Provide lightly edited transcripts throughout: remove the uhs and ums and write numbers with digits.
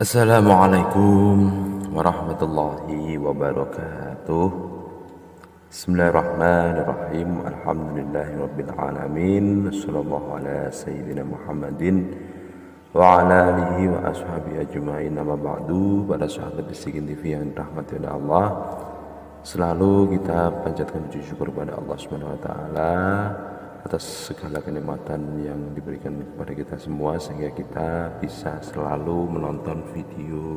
Assalamualaikum warahmatullahi wabarakatuh. Bismillahirrahmanirrahim. Alhamdulillahirabbil alamin. Wassallallahu ala sayyidina Muhammadin wa ala alihi wa ashabihi ajmain. Amma ba'du. Para sahabat Bisikin TV yang dirahmati oleh Allah, selalu kita panjatkan puji syukur kepada Allah Subhanahu wa taala atas segala kenikmatan yang diberikan kepada kita semua, sehingga kita bisa selalu menonton video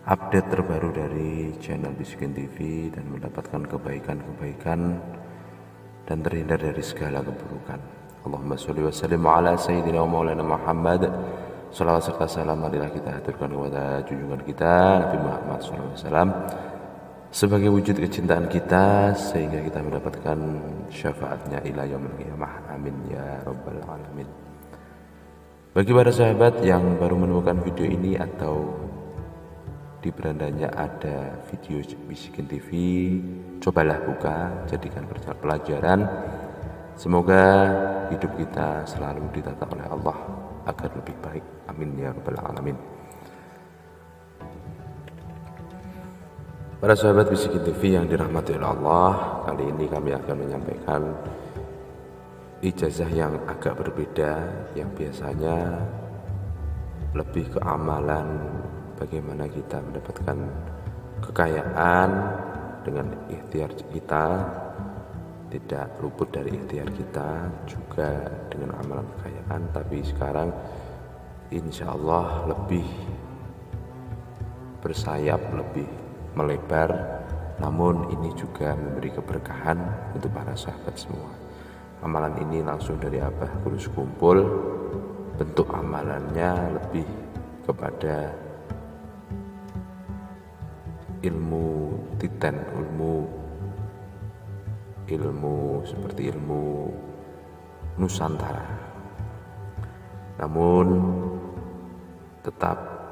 update terbaru dari channel Bisikin TV dan mendapatkan kebaikan-kebaikan dan terhindar dari segala keburukan. Allahumma sholli wa sallim ala sayyidina wa maulana Muhammad. Salawat serta salam marilah kita haturkan kepada junjungan kita Nabi Muhammad SAW sebagai wujud kecintaan kita, sehingga kita mendapatkan syafaatnya ila yaumil qiyamah. Amin ya rabbal alamin. Bagi para sahabat yang baru menemukan video ini atau di berandanya ada video Bisikin TV, cobalah buka, jadikan pelajaran. Semoga hidup kita selalu ditata oleh Allah agar lebih baik. Amin ya rabbal alamin. Para sahabat Bisikin TV yang dirahmati oleh Allah, kali ini kami akan menyampaikan ijazah yang agak berbeda, yang biasanya lebih ke amalan, bagaimana kita mendapatkan kekayaan dengan ikhtiar kita, tidak luput dari ikhtiar kita, juga dengan amalan kekayaan. Tapi sekarang insya Allah lebih bersayap, lebih melebar, namun ini juga memberi keberkahan untuk para sahabat semua. Amalan ini langsung dari Abah Kudus Kumpul. Bentuk amalannya lebih kepada ilmu titen, ilmu seperti ilmu Nusantara, namun tetap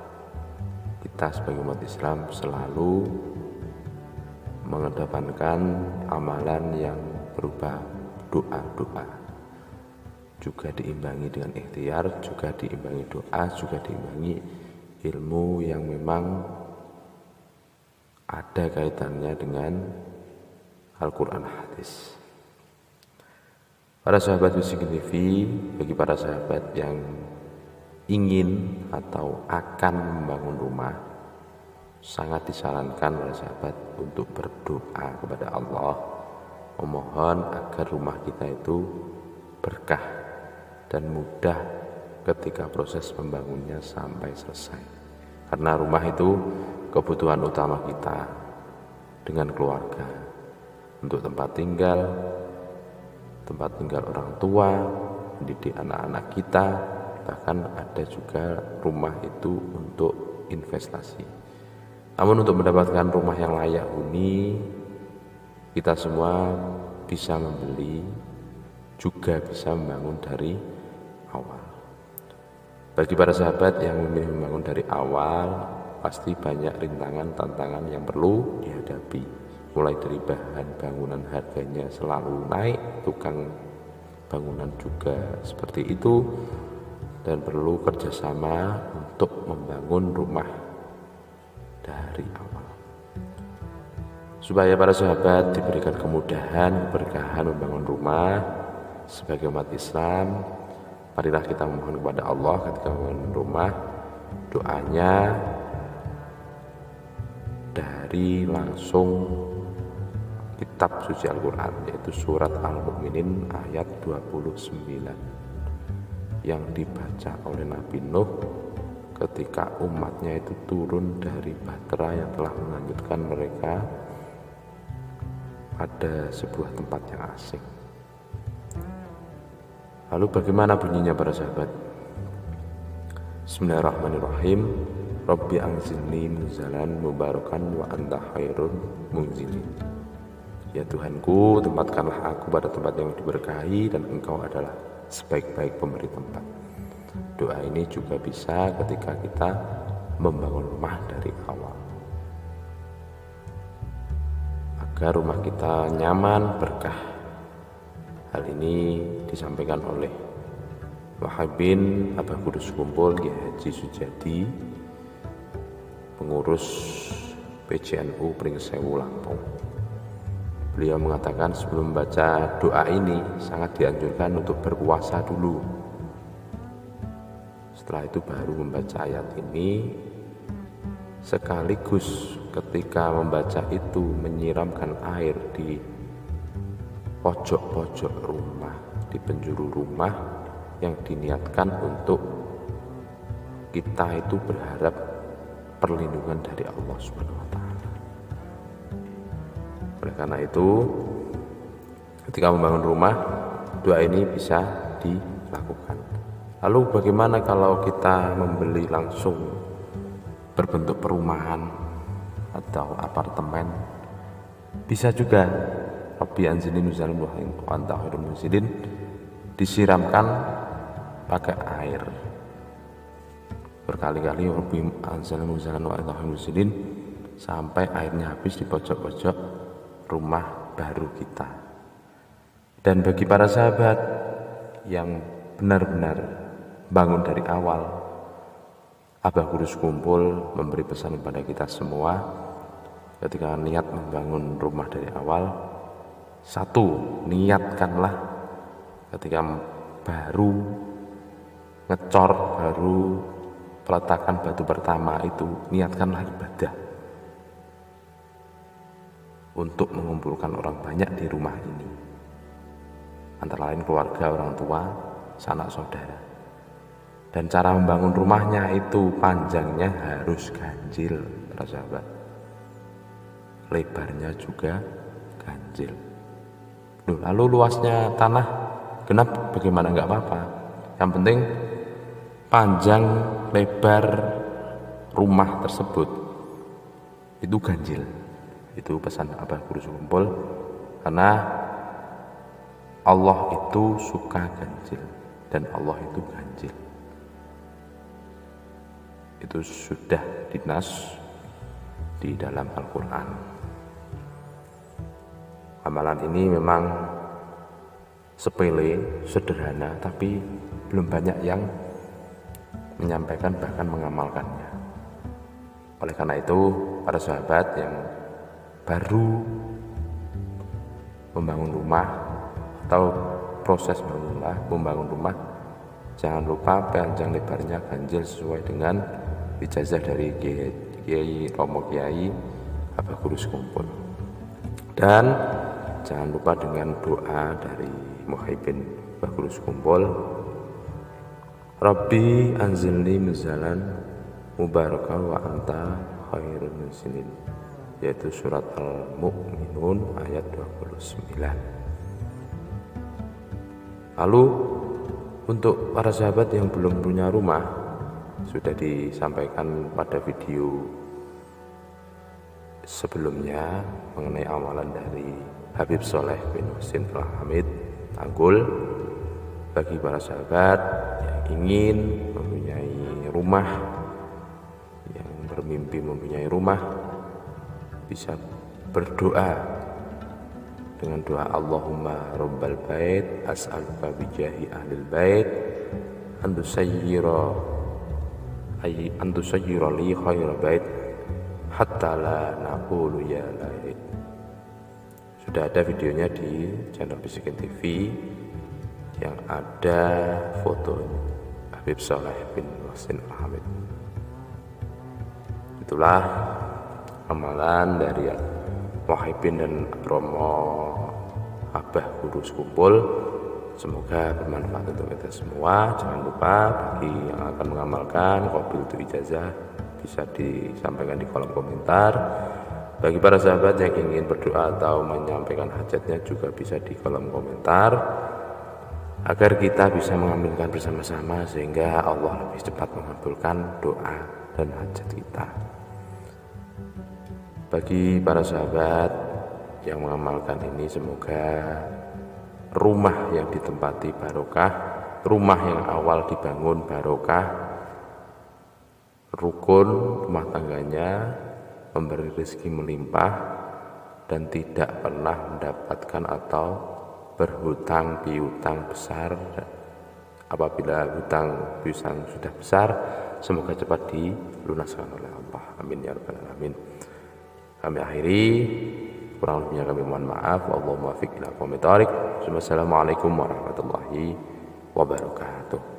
kita sebagai umat Islam selalu mengedepankan amalan yang berupa doa-doa, juga diimbangi dengan ikhtiar, juga diimbangi doa, juga diimbangi ilmu yang memang ada kaitannya dengan Al-Quran hadis. Para sahabat Bisikin TV, bagi para sahabat yang ingin atau akan membangun rumah, sangat disarankan para sahabat untuk berdoa kepada Allah, memohon agar rumah kita itu berkah dan mudah ketika proses membangunnya sampai selesai. Karena rumah itu kebutuhan utama kita dengan keluarga, untuk tempat tinggal orang tua, mendidik anak-anak kita. Bahkan ada juga rumah itu untuk investasi. Namun untuk mendapatkan rumah yang layak huni, kita semua bisa membeli, juga bisa membangun dari awal. Bagi para sahabat yang memilih membangun dari awal, pasti banyak rintangan, tantangan yang perlu dihadapi. Mulai dari bahan bangunan harganya selalu naik, tukang bangunan juga seperti itu, dan perlu kerjasama untuk membangun rumah dari awal, supaya para sahabat diberikan kemudahan, keberkahan membangun rumah. Sebagai umat Islam, marilah kita memohon kepada Allah ketika membangun rumah. Doanya dari langsung kitab suci Al-Quran, yaitu surat Al-Mu'minin ayat 29, yang dibaca oleh Nabi Nuh ketika umatnya itu turun dari bahtera yang telah melanjutkan mereka pada sebuah tempat yang asing. Lalu bagaimana bunyinya para sahabat? Bismillahirrahmanirrahim. Rabbi anzilni munzalan mubarakan wa anta khairun munzilin. Ya Tuhanku, tempatkanlah aku pada tempat yang diberkahi dan Engkau adalah sebaik-baik pemberi tempat. Doa ini juga bisa ketika kita membangun rumah dari awal, agar rumah kita nyaman, berkah. Hal ini disampaikan oleh Wahabin Abah Kudus Kumpul Kiai Haji Sujadi pengurus PJNU Pringsewu Lampung. Beliau mengatakan sebelum membaca doa ini sangat dianjurkan untuk berpuasa dulu. Setelah itu baru membaca ayat ini, sekaligus ketika membaca itu menyiramkan air di pojok-pojok rumah, di penjuru rumah yang diniatkan untuk kita itu berharap perlindungan dari Allah Subhanahu wa taala. Oleh karena itu, ketika membangun rumah, doa ini bisa dilakukan. Lalu bagaimana kalau kita membeli langsung berbentuk perumahan atau apartemen? Bisa juga. Rabbi anzilni nuzalan wa anta khairul munzilin, disiramkan pakai air berkali-kali, Rabbi anzilni nuzalan wa anta khairul munzilin, sampai airnya habis di pojok-pojok rumah baru kita. Dan bagi para sahabat yang benar-benar bangun dari awal, Abah Guru Sekumpul memberi pesan kepada kita semua, ketika niat membangun rumah dari awal, satu, niatkanlah ketika baru ngecor, baru peletakan batu pertama itu, niatkanlah ibadah untuk mengumpulkan orang banyak di rumah ini, antara lain keluarga, orang tua, sanak saudara. Dan cara membangun rumahnya itu panjangnya harus ganjil, para sahabat. Lebarnya juga ganjil. Lalu luasnya tanah genap bagaimana? Enggak apa-apa. Yang penting panjang lebar rumah tersebut itu ganjil. Itu pesan Abah Guru Sekumpul, karena Allah itu suka ganjil dan Allah itu ganjil. Itu sudah dinas di dalam Al-Quran. Amalan ini memang sepele, sederhana, tapi belum banyak yang menyampaikan bahkan mengamalkannya. Oleh karena itu, para sahabat yang baru membangun rumah atau proses membangun rumah, jangan lupa panjang lebarnya ganjil sesuai dengan ijazah dari Kiai Romo Kiai Abah Guru Sekumpul. Dan jangan lupa dengan doa dari Muhyiddin Abah Guru Sekumpul, Rabbi anzilni nuzalan mubarakah wa anta khairul munzilin, yaitu surat Al-Mu'minun ayat 29. Lalu untuk para sahabat yang belum punya rumah, sudah disampaikan pada video sebelumnya mengenai amalan dari Habib Soleh bin Husin Al-Hamid Tanggul. Bagi para sahabat yang ingin mempunyai rumah, yang bermimpi mempunyai rumah, bisa berdoa dengan doa Allahumma rabbal bait as'aluka bijahi ahlil bait antusayyira li khaira bait hatta la naqulu ya lait. Sudah ada videonya di channel Bisikin TV yang ada foto Habib Soleh bin Husin Al-Hamid. Itulah amalan dari Muhyiddin dan Romo Abah Guru Sekumpul. Semoga bermanfaat untuk kita semua. Jangan lupa bagi yang akan mengamalkan qabil itu ijazah bisa disampaikan di kolom komentar. Bagi para sahabat yang ingin berdoa atau menyampaikan hajatnya juga bisa di kolom komentar, agar kita bisa mengambilkan bersama-sama sehingga Allah lebih cepat mengabulkan doa dan hajat kita. Bagi para sahabat yang mengamalkan ini, semoga rumah yang ditempati barokah, rumah yang awal dibangun barokah, rukun rumah tangganya, memberi rezeki melimpah, dan tidak pernah mendapatkan atau berhutang piutang besar Apabila hutang piutang sudah besar, semoga cepat dilunaskan oleh Allah. Amin ya rabbal alamin. Kami akhiri, kurang lebihnya kami mohon maaf. Allahumma fiq ila aqwamit thariq. Wassalamualaikum warahmatullahi wabarakatuh.